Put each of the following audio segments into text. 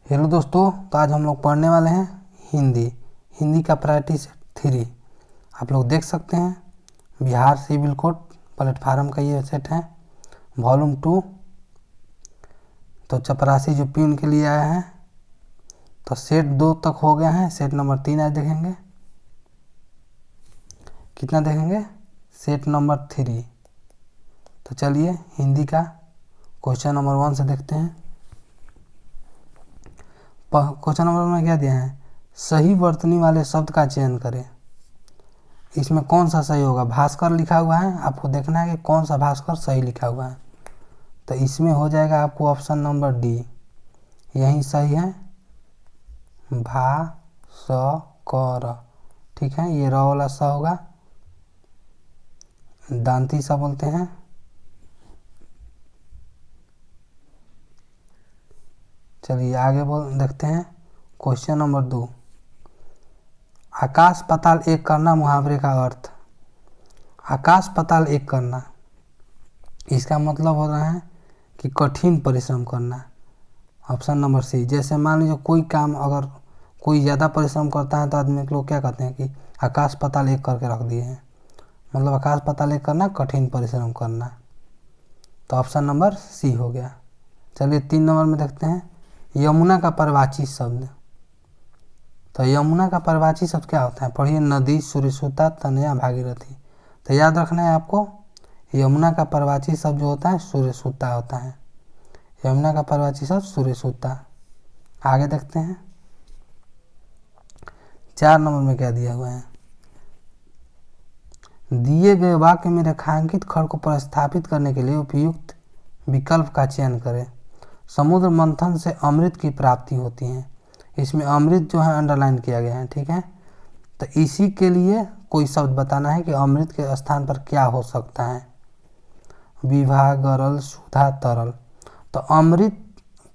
Hello दोस्तों, तो आज हम लोग पढ़ने वाले हैं हिंदी का प्रायोरिटी सेट 3। आप लोग देख सकते हैं बिहार सिविल कोड प्लेटफार्म का ये सेट है वॉल्यूम 2। तो चपरासी जो प्यून के लिए आया है, तो सेट 2 तक हो गया है। सेट नंबर 3 आज देखेंगे। कितना देखेंगे? Set number 3। तो चलिए हिंदी का क्वेश्चन नंबर 1 से देखते हैं। क्वेश्चन नंबर 1 में क्या दिया है? सही वर्तनी वाले शब्द का चयन करें। इसमें कौन सा सही होगा? भास्कर लिखा हुआ है, आपको देखना है कि कौन सा भास्कर सही लिखा हुआ है। तो इसमें हो जाएगा आपको ऑप्शन नंबर डी, यही सही है, भास्कर। ठीक है, ये र वाला स होगा, दांती सा बोलते हैं। चलिए आगे देखते हैं। क्वेश्चन नंबर 2, आकाश पाताल एक करना मुहावरे का अर्थ। आकाश पाताल एक करना, इसका मतलब हो रहा है कि कठिन परिश्रम करना। Option number C. जैसे मान लीजिए कोई काम अगर कोई ज़्यादा परिश्रम करता है तो आदमी के लोग क्या कहते हैं कि आकाश पाताल एक करके रख दिए हैं। मतलब आकाश पाताल एक करना, कठिन परिश्रम करना। तो ऑप्शन नंबर सी हो गया। चलिए 3 नंबर में देखते हैं यमुना का परिवाची शब्द। तो यमुना का परिवाची शब्द क्या होता है? पढ़िए, नदी, सूर्यसुता, तनया, भागीरथी। तो याद रखना है आपको, यमुना का परिवाची शब्द जो होता है सूर्यसुता होता है। यमुना का परिवाची शब्द सूर्यसुता। आगे देखते हैं 4 नंबर में क्या दिया हुआ है? दिए गए वाक्य में रेखांकित खड़ को प्रतिस्थापित करने के लिए उपयुक्त विकल्प का चयन करें। समुद्र मंथन से अमृत की प्राप्ति होती है। इसमें अमृत जो है अंडरलाइन किया गया है। ठीक है, तो इसी के लिए कोई शब्द बताना है कि अमृत के स्थान पर क्या हो सकता है। विवाह, गरल, सुधा, तरल। तो अमृत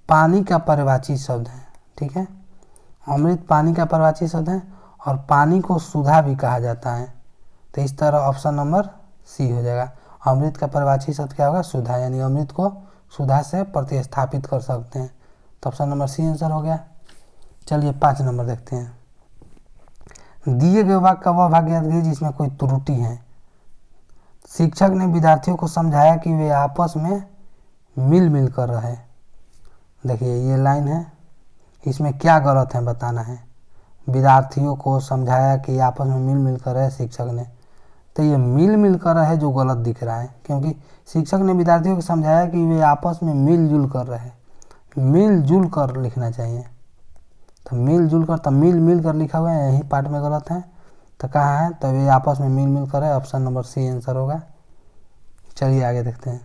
पानी का परिवाची शब्द है। ठीक है, अमृत पानी का परिवाची शब्द है और पानी को सुधा भी कहा जाता है। तो इस तरह ऑप्शन नंबर सी हो जाएगा। अमृत का परिवाची शब्द क्या होगा? सुधा, यानी अमृत को सुधा से प्रतिस्थापित कर सकते हैं। तो ऑप्शन नंबर सी आंसर हो गया। चलिए 5 नंबर देखते हैं। दिए गए वाक्य का वह भाग याद कीजिए जिसमें कोई त्रुटि है। शिक्षक ने विद्यार्थियों को समझाया कि वे आपस में मिल मिल कर रहे। देखिए ये लाइन है, इसमें क्या गलत है बताना है। विद्यार्थियों को समझाया कि आपस में मिल मिल कर रहे शिक्षक ने। तो ये मिल मिल कर रहे जो गलत दिख रहा है, क्योंकि शिक्षक ने विद्यार्थियों को समझाया कि वे आपस में मिलजुल कर रहे। मिलजुल कर लिखना चाहिए। तो मिलजुल कर, तो मिल मिल कर लिखा हुआ है, यही पार्ट में गलत है। तो कहाँ है? तो वे आपस में मिल मिल कर है। ऑप्शन नंबर सी आंसर होगा। चलिए आगे देखते हैं।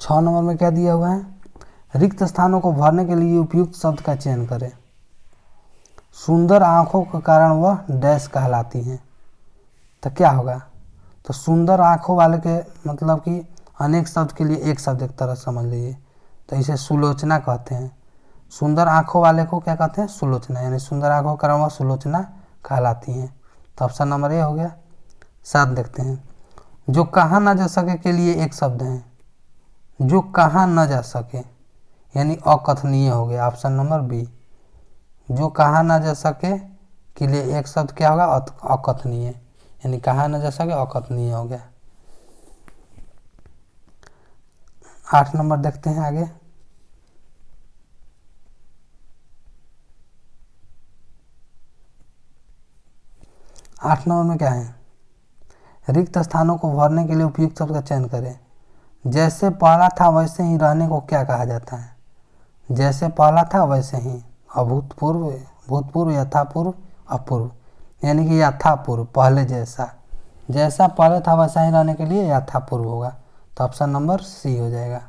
6 नंबर में क्या दिया हुआ है? रिक्त स्थानों को भरने के लिए उपयुक्त शब्द का चयन करें। सुंदर आंखों के कारण वह डैश कहलाती हैं। तो क्या होगा? तो सुंदर आंखों वाले के मतलब कि अनेक शब्द के लिए एक शब्द एक तरह समझ लीजिए। तो इसे सुलोचना कहते हैं। सुंदर आंखों वाले को क्या कहते हैं? सुलोचना, यानी सुंदर आंखों के कारण वह सुलोचना कहलाती हैं। तो ऑप्शन नंबर ए हो गया। 7 देखते हैं। जो कहा न जा सके के लिए एक शब्द है। जो कहा न जा सके यानी अकथनीय हो गया। Option number B. जो कहा न जा सके के लिए एक शब्द क्या होगा? अकथनीय, यानी कहा न जा सके अकथनीय हो गया। 8 नंबर देखते हैं आगे। आठ नंबर में क्या है? रिक्त स्थानों को भरने के लिए उपयुक्त शब्द का चयन करें। जैसे पहला था वैसे ही रहने को क्या कहा जाता है? जैसे पहला था वैसे ही, अभूतपूर्व, भूतपूर्व, यथापूर्व, अपूर्व, यानी कि यथापूर्व, पहले जैसा। जैसा पहले था वैसा ही रहने के लिए यथापूर्व होगा। तो ऑप्शन नंबर सी हो जाएगा।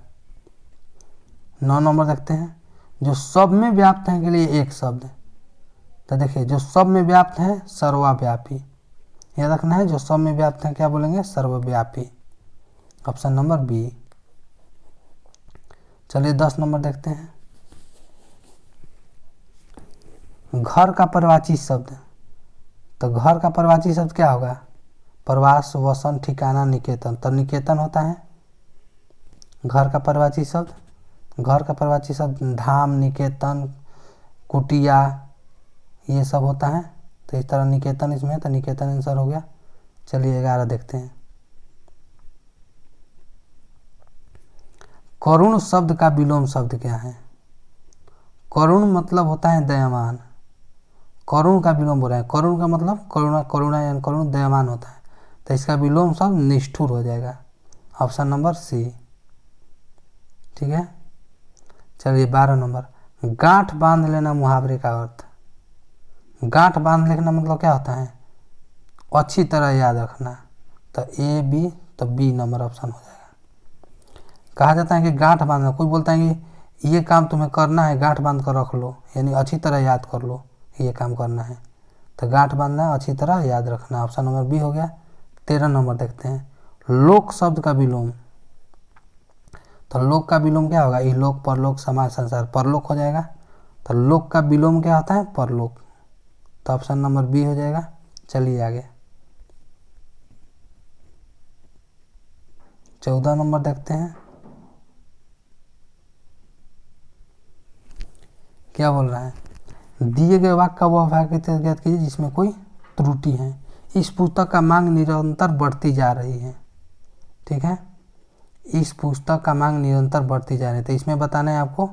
9 नंबर देखते हैं। जो सब में व्याप्त है के लिए एक शब्द। तो देखिए जो सब में व्याप्त है सर्वव्यापी, याद रखना है। जो सब में व्याप्त है क्या बोलेंगे? सर्वव्यापी। Option number B. चलिए 10 नंबर देखते हैं। घर का परिवाची शब्द। तो घर का परिवाची शब्द क्या होगा? प्रवास, वसन, ठिकाना, निकेतन। तो निकेतन होता है। घर का परिवाची शब्द, घर का परिवाची शब्द धाम, निकेतन, कुटिया, ये सब होता है। तो इस तरह निकेतन इसमें है, तो निकेतन आंसर हो गया। चलिए 11 देखते हैं। करुण शब्द का विलोम शब्द क्या है? करुण मतलब होता है दयावान, करुण का विलोम बोल रहा है। करुण का मतलब करुणा, करुणा यानी करुण दयावान होता है, तो इसका विलोम शब्द निष्ठुर हो जाएगा, ऑप्शन नंबर सी। ठीक है। चलिए 12 नंबर, गांठ बांध लेना मुहावरे का अर्थ। गांठ बांध लेना मतलब क्या होता है? अच्छी तरह याद रखना, तो ए बी, तो बी नंबर ऑप्शन हो जाएगा। कहा जाता है कि गांठ बांधना, कोई बोलता है कि ये काम तुम्हें करना है, गांठ बांध कर रख लो, यानी अच्छी तरह याद कर लो, ये काम करना है, तो गांठ बांधना अच्छी तरह याद रखना, ऑप्शन नंबर बी हो गया। 13 नंबर देखते हैं, लोक शब्द का विलोम। तो लोक का विलोम क्या होगा? इहलोक, परलोक, समाज, संसार, परलोक हो जाएगा। तो लोक का विलोम क्या होता है? परलोक, तो ऑप्शन नंबर बी हो जाएगा। चलिए आगे 14 नंबर देखते हैं, क्या बोल रहा है? दिए गए वाक्य का वह भाग ज्ञात कीजिए जिसमें कोई त्रुटि है। इस पुस्तक का मांग निरंतर बढ़ती जा रही है। ठीक है, इस पुस्तक का मांग निरंतर बढ़ती जा रही है, तो इसमें बताना है आपको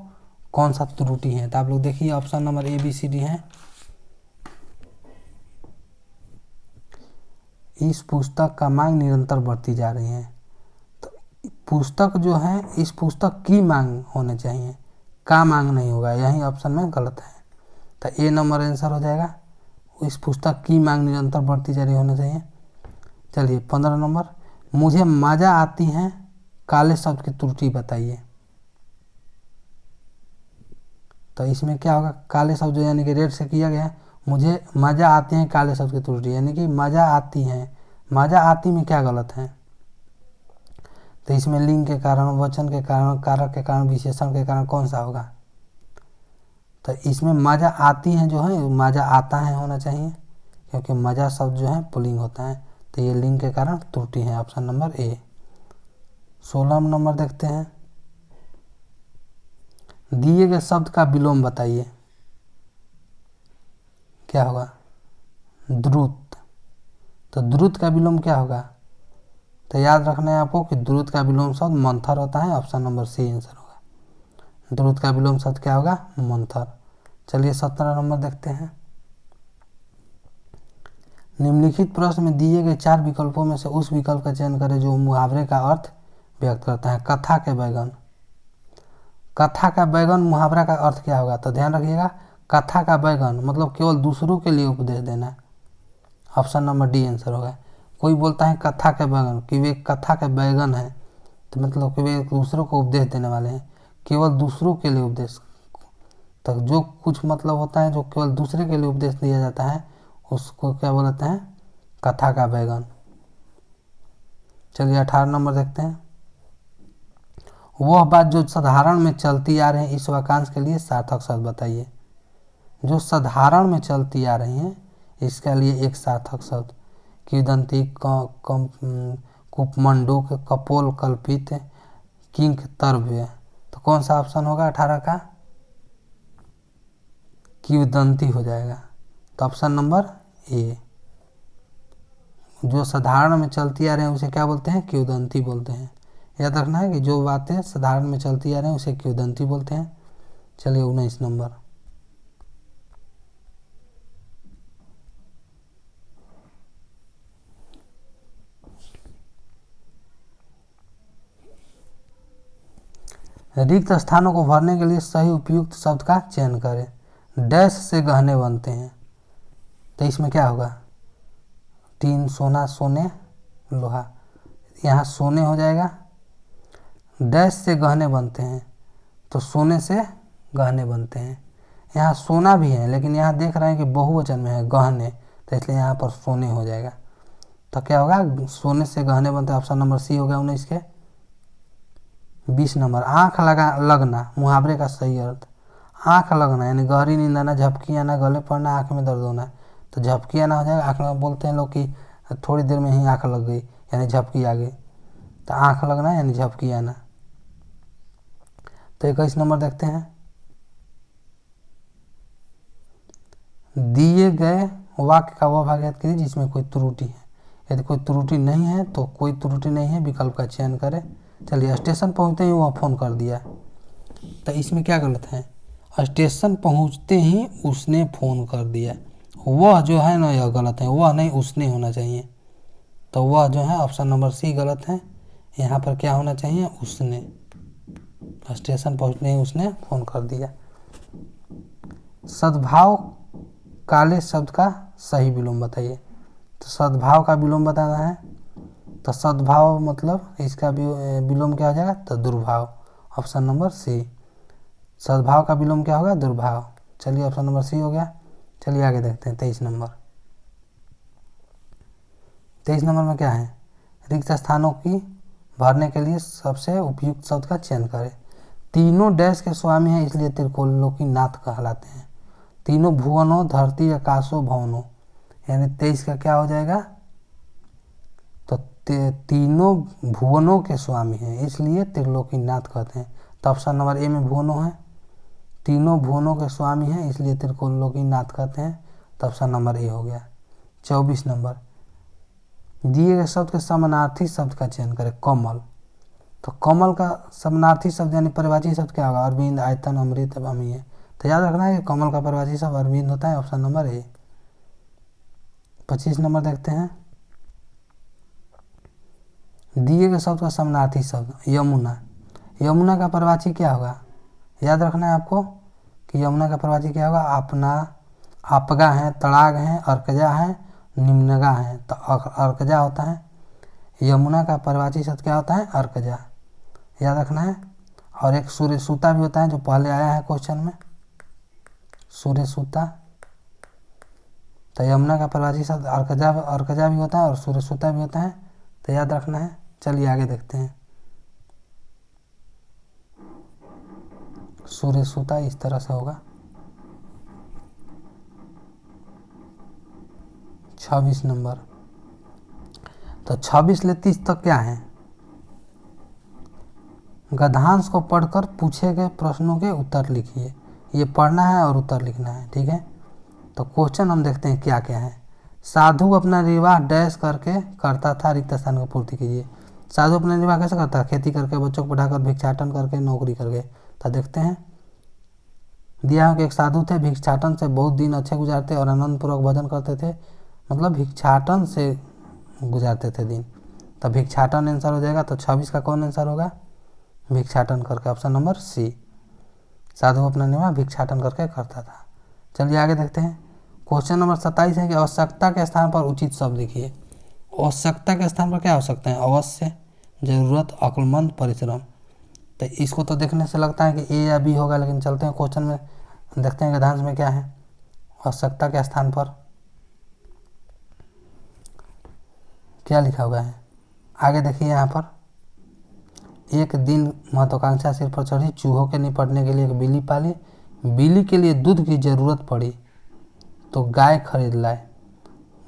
कौन सा त्रुटि है। तो आप लोग देखिए option number A B C D है। इस पुस्तक का मांग निरंतर बढ़ती जा रही है, तो पुस्तक जो है, इस पुस्तक की मांग होने चाहिए, का मांग नहीं होगा, यही ऑप्शन में गलत है, तो ए नंबर आंसर हो जाएगा। इस पुस्तक की मांग निरंतर बढ़ती जा रही होना चाहिए। चलिए 15 नंबर, मुझे मजा आती है काले शब्द की त्रुटि बताइए। तो इसमें क्या होगा? काले शब्द यानी कि रेड से किया गया, मुझे मजा आती है काले शब्द की त्रुटि, यानी कि मजा आती है, मजा आती में क्या गलत है? तो इसमें लिंग के कारण, वचन के कारण, कारक के कारण, विशेषण के कारण कौन सा होगा? तो इसमें मजा आती है जो है, मजा आता है होना चाहिए, क्योंकि मजा शब्द जो है पुल्लिंग होता है, तो ये लिंग के कारण त्रुटि है, ऑप्शन नंबर ए। 16 नंबर देखते हैं, दिए गए शब्द का विलोम बताइए, क्या होगा? द्रुत। तो द्रुत का विलोम क्या होगा? तो याद रखना है आपको कि द्रुत का विलोम शब्द मंथर होता है, ऑप्शन नंबर सी आंसर होगा। द्रुत का विलोम शब्द क्या होगा? मंथर। चलिए 17 नंबर देखते हैं, निम्नलिखित प्रश्न में दिए गए 4 विकल्पों में से उस विकल्प का चयन करें जो मुहावरे का अर्थ व्यक्त करता है। कथा के बैगन। कथा का बैगन मुहावरा का अर्थ क्या होगा? तो ध्यान रखिएगा, कथा का बैगन मतलब केवल दूसरों के लिए उपदेश देना, ऑप्शन नंबर डी आंसर होगा। कोई बोलता है कथा के बैगन कि वे कथा के बैगन है, तो मतलब कि वे दूसरों को उपदेश देने वाले हैं, केवल दूसरों के लिए उपदेश। तो जो कुछ मतलब होता है जो केवल दूसरे के लिए उपदेश दिया जाता है, उसको क्या बोलते हैं? कथा का बैगन। चलिए 18 नंबर देखते हैं, वह बात जो साधारण में चलती आ रही है, इस वाक्यांश के लिए सार्थक शब्द बताइए। जो साधारण में चलती आ रही हैं, इसके लिए एक सार्थक शब्द, किंवदंती, कुपमंडूक, कपोल, कल्पित, किंक, तर्व्य, तो कौन सा ऑप्शन होगा 18 का? किंवदंती हो जाएगा, तो ऑप्शन नंबर ए। जो साधारण में चलती आ रहे हैं उसे क्या बोलते हैं? किंवदंती बोलते हैं। याद रखना है कि जो बातें साधारण में चलती आ रही हैं उसे किंवदंती बोलते हैं। चलिए 19 नंबर, रिक्त स्थानों को भरने के लिए सही उपयुक्त शब्द का चयन करें। डैश से गहने बनते हैं, तो इसमें क्या होगा? टीन, सोना, सोने, लोहा, यहाँ सोने हो जाएगा। डैश से गहने बनते हैं, तो सोने से गहने बनते हैं। यहाँ सोना भी है, लेकिन यहाँ देख रहे हैं कि बहुवचन में है गहने, तो इसलिए यहाँ पर सोने हो जाएगा। तो क्या होगा? सोने से गहने बनते हैं, ऑप्शन नंबर सी हो गया 19 के। 20 नंबर, आँख लगना मुहावरे का सही अर्थ। आँख लगना यानी गहरी नींद आना, झपकी आना, गले पड़ना, आँख में दर्द होना, तो झपकी आना हो जाएगा। आँख में बोलते हैं लोग कि थोड़ी देर में ही आँख लग गई, यानी झपकी आ गई, तो आँख लगना यानी झपकी आना। तो 21 नंबर देखते हैं, दिए गए वाक्य का वह भाग याद कीजिए जिसमें कोई त्रुटि है। यदि कोई त्रुटि नहीं है तो कोई त्रुटि नहीं है विकल्प का चयन करें। चलिए, स्टेशन पहुंचते ही वह फ़ोन कर दिया, तो इसमें क्या गलत है? स्टेशन पहुंचते ही उसने फ़ोन कर दिया, वह जो है ना यह गलत है, वह नहीं उसने होना चाहिए। तो वह जो है ऑप्शन नंबर सी गलत है। यहाँ पर क्या होना चाहिए? उसने। स्टेशन पहुंचने ही उसने फ़ोन कर दिया। सद्भाव काले शब्द का सही विलोम बताइए। तो सद्भाव का विलोम बताना है, तो सद्भाव मतलब इसका विलोम क्या हो जाएगा? तो दुर्भाव। ऑप्शन नंबर सी। सद्भाव का विलोम क्या होगा? दुर्भाव। चलिए, ऑप्शन नंबर सी हो गया। चलिए आगे देखते हैं 23 नंबर। 23 नंबर में क्या है? रिक्त स्थानों की भरने के लिए सबसे उपयुक्त शब्द का चयन करें। तीनों डैश के स्वामी हैं इसलिए त्रिलोकीनाथ कहलाते हैं। तीनों भुवनों धरती आकाशों भवनों, यानी 23 का क्या हो जाएगा? तो तीनों भुवनों के स्वामी हैं इसलिए त्रिलोकीनाथ कहते हैं। तो ऑप्शन नंबर ए में भुवनों है। तीनों भुवनों के स्वामी हैं इसलिए त्रिलोकीनाथ कहते हैं। तो ऑप्शन नंबर ए हो गया। 24 नंबर, दिए गए शब्द के समानार्थी शब्द का चयन करें। कमल। तो कमल का समानार्थी शब्द यानी परिभाषी शब्द क्या होगा? अरविंद, आयतन, अमृत, अमीय। तो याद रखना है कि कमल का परिभाषी शब्द अरविंद होता है। ऑप्शन नंबर ए। 25 नंबर देखते हैं, दिए गए शब्द का समानार्थी शब्द यमुना। यमुना का परिभाषी क्या होगा? याद रखना है आपको कि यमुना का परिभाषी क्या होगा? अपना, आपगा है, तड़ाग है, अर्कजा है, निम्नगा है। तो अर्कजा होता है। यमुना का परिभाषी शब्द क्या होता है? अर्कजा। याद रखना है। और एक सूर्यसूता भी होता है जो पहले आया है क्वेश्चन में, सूर्यसूता। तो यमुना का परिभाषी शब्द अर्कजा भी होता है और सूर्यसूता भी होता है। तो याद रखना है। चलिए आगे देखते हैं। सूर्यसूता इस तरह से होगा। 26 नंबर, तो 26 से 30 तक क्या है? गद्यांश को पढ़कर पूछे गए प्रश्नों के उत्तर लिखिए। ये पढ़ना है और उत्तर लिखना है, ठीक है। तो क्वेश्चन हम देखते हैं क्या क्या है। साधु अपना निर्वाह डैश करके करता था, रिक्त स्थान को पूर्ति कीजिए। साधु अपना निर्वाह कैसे करता? खेती करके, बच्चों को पढ़ाकर, भिक्षाटन करके, नौकरी करके। तो देखते हैं, दिया है कि एक साधु थे, भिक्षाटन से बहुत दिन अच्छे गुजारते और आनंदपूर्वक भजन करते थे, मतलब भिक्षाटन से गुजारते थे दिन। तो भिक्षाटन आंसर हो जाएगा। तो 26 का कौन आंसर होगा? भिक्षाटन करके। ऑप्शन नंबर सी। साधु अपना निर्वाह भिक्षाटन करके करता था। चलिए आगे देखते हैं। क्वेश्चन नंबर 27 है कि आवश्यकता के स्थान पर उचित शब्द लिखिए। आवश्यकता के स्थान पर क्या हो सकते हैं? अवश्य, जरूरत, अक्लमंद, परिश्रम। तो इसको तो देखने से लगता है कि ए या बी होगा, लेकिन चलते हैं क्वेश्चन में, देखते हैं गद्यांश में क्या है। आवश्यकता के स्थान पर क्या लिखा हुआ है? आगे देखिए यहाँ पर, एक दिन महत्वाकांक्षा सिर पर चढ़ी, चूहों के निपटने के लिए एक बिल्ली पाली, बिल्ली के लिए दूध की जरूरत पड़ी तो गाय खरीद लाए,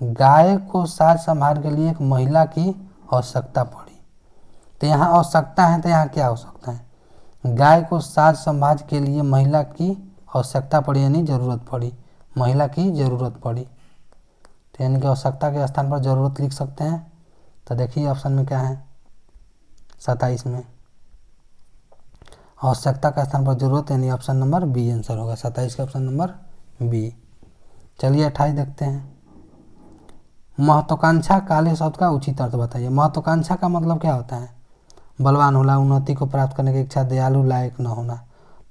गाय को साज संभाल के लिए एक महिला की आवश्यकता पड़ी। तो यहाँ आवश्यकता है, तो यहाँ क्या हो सकता है? गाय को साज संभाल के लिए महिला की आवश्यकता पड़ी, यानी जरूरत पड़ी, महिला की जरूरत पड़ी। तो यानी कि आवश्यकता के स्थान पर जरूरत लिख सकते हैं। तो देखिए ऑप्शन में क्या है, 27 में आवश्यकता का स्थान पर जरूरत, यानी ऑप्शन नंबर बी आंसर होगा। 27 का ऑप्शन नंबर बी। चलिए 28 देखते हैं। महत्वाकांक्षा काले शब्द का उचित अर्थ बताइए। महत्वाकांक्षा का मतलब क्या होता है? बलवान होना, उन्नति को प्राप्त करने की इच्छा, दयालु, लायक न होना।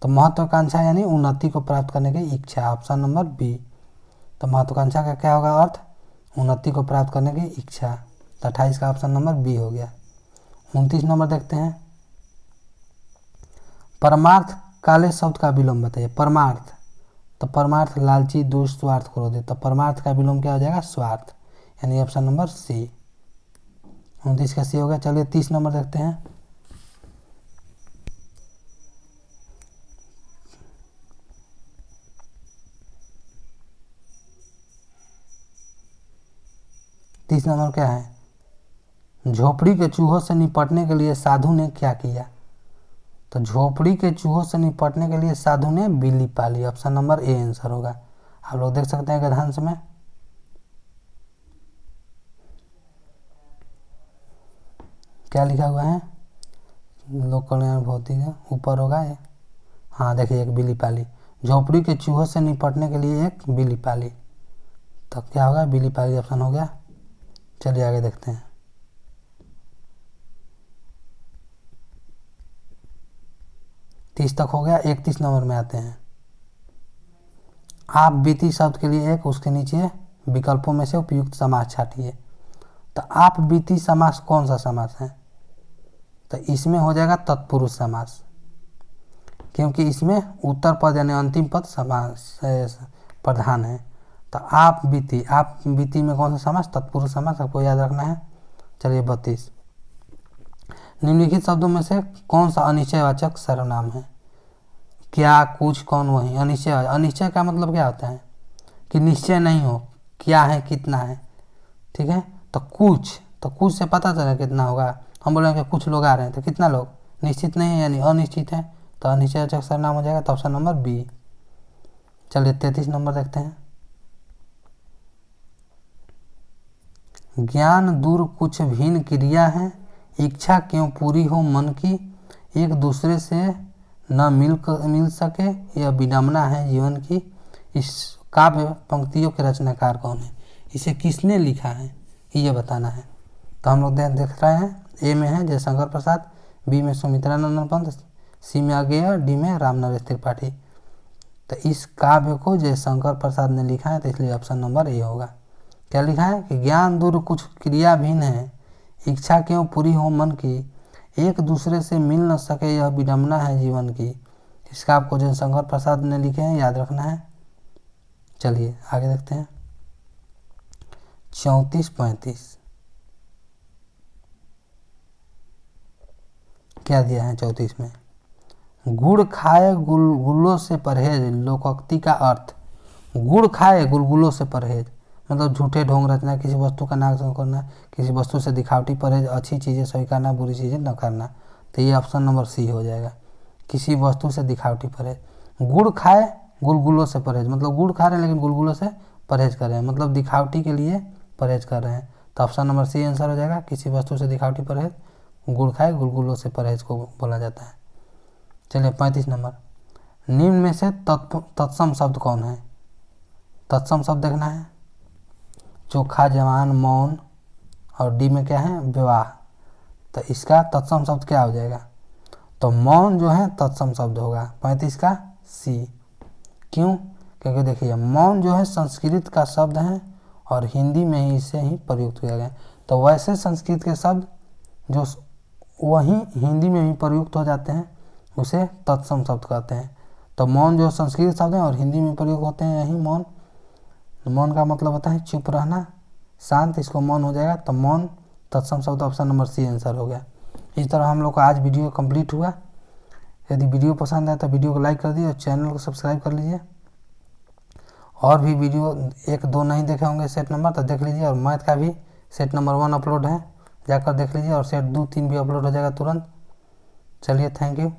तो महत्वाकांक्षा यानी उन्नति को प्राप्त करने की इच्छा। Option number B. तो महत्वाकांक्षा का क्या होगा अर्थ? उन्नति को प्राप्त करने की इच्छा। तो 28 का ऑप्शन नंबर बी हो गया। 29 नंबर देखते हैं। परमार्थ काले शब्द का विलोम बताइए। परमार्थ, तो परमार्थ लालची, दुष्ट, स्वार्थ, क्रोधी। तो परमार्थ का विलोम क्या हो जाएगा? स्वार्थ, यानी ऑप्शन नंबर सी। 29 का सी हो गया। चलिए 30 नंबर देखते हैं। तीस नंबर क्या है? झोपड़ी के चूहों से निपटने के लिए साधु ने क्या किया? तो झोपड़ी के चूहों से निपटने के लिए साधु ने बिल्ली पाली। ऑप्शन नंबर ए आंसर होगा। आप लोग देख सकते हैं गद्यांश में क्या लिखा हुआ है, लोक कल्याण भौतिक ऊपर होगा ये। हाँ देखिए, एक बिल्ली पाली, झोपड़ी के चूहों से निपटने के लिए एक बिल्ली पाली, तो क्या होगा, बिल्ली पाली ऑप्शन हो गया। चलिए आगे देखते हैं। 30 तक हो गया। 31 नंबर में आते हैं। आप बीती शब्द के लिए एक उसके नीचे विकल्पों में से उपयुक्त समास छाटिए। तो आप बीती समास कौन सा समास है, तो इसमें हो जाएगा तत्पुरुष समास, क्योंकि इसमें उत्तर पद यानी अंतिम पद समास प्रधान है। तो आप बीती में कौन सा समास, तत्पुरुष समास, आपको याद रखना है। चलिए 32, निम्नलिखित शब्दों में से कौन सा अनिश्चयवाचक सर्वनाम है। क्या, कुछ, कौन, वही। अनिश्चय का मतलब क्या होता है कि निश्चय नहीं हो, क्या है, कितना है, ठीक है। तो कुछ से पता चला कितना होगा। हम बोलेंगे कुछ लोग आ रहे हैं, तो कितना लोग, निश्चित नहीं है यानी अनिश्चित है, तो अनिश्चयवाचक सर्वनाम हो जाएगा। तो ऑप्शन नंबर बी। चलिए 33 नंबर देखते हैं। ज्ञान दूर कुछ भिन्न क्रिया है, इच्छा क्यों पूरी हो मन की, एक दूसरे से न मिल सके, यह विडंबना है जीवन की। इस काव्य पंक्तियों के रचनाकार कौन है, इसे किसने लिखा है, ये बताना है। तो हम लोग देख रहे हैं, ए में है जयशंकर प्रसाद, बी में सुमित्रानंदन पंत, सी में अज्ञेय, डी में रामनरेश त्रिपाठी। तो इस काव्य को जयशंकर प्रसाद ने लिखा है, तो इसलिए ऑप्शन नंबर ए होगा। क्या लिखा है कि ज्ञान दूर कुछ क्रिया भिन्न है, इच्छा क्यों पूरी हो मन की, एक दूसरे से मिल न सके, यह विडंबना है जीवन की। इसका आपको जयशंकर प्रसाद ने लिखे हैं, याद रखना है। चलिए आगे देखते हैं। 34-35 क्या दिया है 34 में, गुड़ खाए गुलगुलों से परहेज, लोकोक्ति का अर्थ। गुड़ खाए गुलगुलों से परहेज मतलब झूठे ढोंग रचना, किसी वस्तु का नाश करना, किसी वस्तु से दिखावटी परहेज, अच्छी चीज़ें स्वीकारना, बुरी चीज़ें न करना। तो ये ऑप्शन नंबर सी हो जाएगा, किसी वस्तु से दिखावटी परहेज। गुड़ खाए गुलगुलों से परहेज मतलब गुड़ खा रहे हैं लेकिन गुलगुलों से परहेज कर रहे हैं, मतलब दिखावटी के लिए परहेज कर रहे हैं। तो ऑप्शन नंबर सी आंसर हो जाएगा, किसी वस्तु से दिखावटी परहेज, गुड़ खाए गुलगुलों से परहेज को बोला जाता है। चलिए 35 नंबर, निम्न में से तत्सम शब्द कौन है। तत्सम शब्द देखना है, चोखा, जवान, मौन, और डी में क्या है, विवाह। तो इसका तत्सम शब्द क्या हो जाएगा, तो मौन जो है तत्सम शब्द होगा। 35 का सी। क्यों, क्योंकि देखिए मौन जो है संस्कृत का शब्द है और हिंदी में ही इसे ही प्रयुक्त किया गया। तो वैसे संस्कृत के शब्द जो वही हिंदी में भी प्रयुक्त हो जाते हैं उसे तत्सम शब्द कहते हैं। तो मौन जो संस्कृत शब्द है और हिंदी में प्रयोग होते हैं यही मौन। मौन का मतलब होता है चुप रहना, शांत, इसको मौन हो जाएगा। तो मौन तत्सम शब्द ऑप्शन नंबर सी आंसर हो गया। इस तरह हम लोग का आज वीडियो कंप्लीट हुआ। यदि वीडियो पसंद आए तो वीडियो को लाइक कर दीजिए और चैनल को सब्सक्राइब कर लीजिए। और भी वीडियो 1-2 नहीं देखे होंगे सेट नंबर तो देख लीजिए, और मैथ का भी सेट नंबर 1 अपलोड है, जाकर देख लीजिए, और सेट 2-3 भी अपलोड हो जाएगा तुरंत। चलिए थैंक यू।